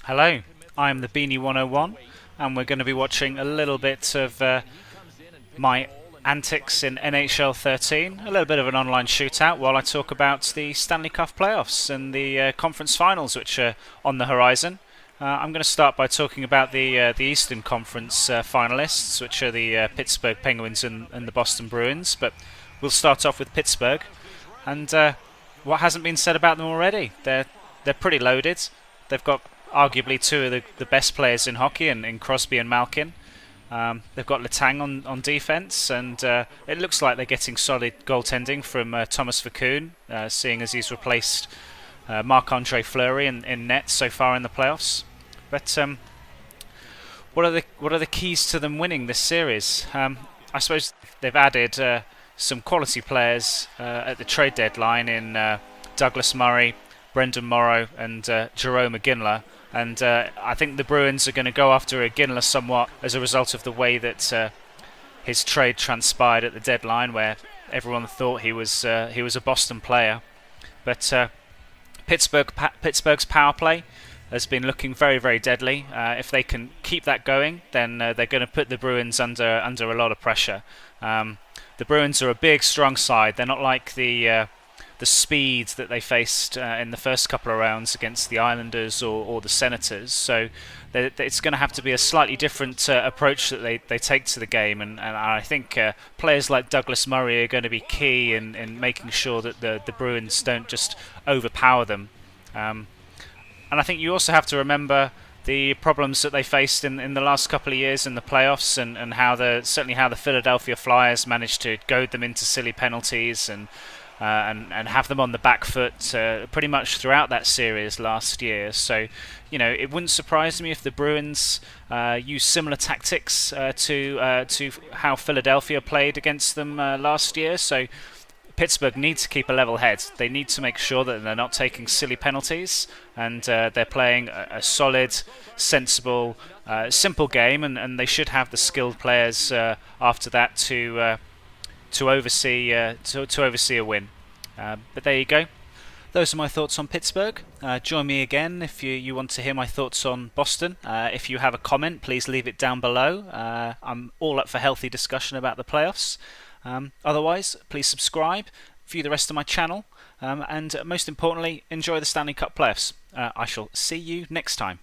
Hello, I'm the Beanie 101, and we're going to be watching a little bit of my antics in NHL 13, a little bit of an online shootout while I talk about the Stanley Cup playoffs and the conference finals, which are on the horizon. I'm going to start by talking about the Eastern Conference finalists, which are the Pittsburgh Penguins and the Boston Bruins, but we'll start off with Pittsburgh. And what hasn't been said about them already? They're pretty loaded. They've got arguably two of the best players in hockey in Crosby and Malkin. They've got Letang on defence, and it looks like they're getting solid goaltending from Thomas Vokoun, seeing as he's replaced Marc-Andre Fleury in net so far in the playoffs. But what are the keys to them winning this series? I suppose they've added some quality players at the trade deadline in Douglas Murray, Brendan Morrow, and Jerome Iginla. And I think the Bruins are going to go after Iginla somewhat as a result of the way that his trade transpired at the deadline, where everyone thought he was a Boston player. But Pittsburgh's power play has been looking very, very deadly. If they can keep that going, then they're going to put the Bruins under a lot of pressure. The Bruins are a big, strong side. They're not like the speed that they faced in the first couple of rounds against the Islanders or the Senators. So it's going to have to be a slightly different approach that they take to the game. And I think players like Douglas Murray are going to be key in making sure that the Bruins don't just overpower them. And I think you also have to remember the problems that they faced in the last couple of years in the playoffs, and how certainly how the Philadelphia Flyers managed to goad them into silly penalties and have them on the back foot pretty much throughout that series last year. So, it wouldn't surprise me if the Bruins use similar tactics to how Philadelphia played against them last year. So Pittsburgh need to keep a level head. They need to make sure that they're not taking silly penalties, and they're playing a solid, sensible, simple game, and they should have the skilled players after that to oversee a win. But there you go. Those are my thoughts on Pittsburgh. Join me again if you want to hear my thoughts on Boston. If you have a comment, please leave it down below. I'm all up for healthy discussion about the playoffs. Otherwise, please subscribe, view the rest of my channel, and most importantly, enjoy the Stanley Cup playoffs. I shall see you next time.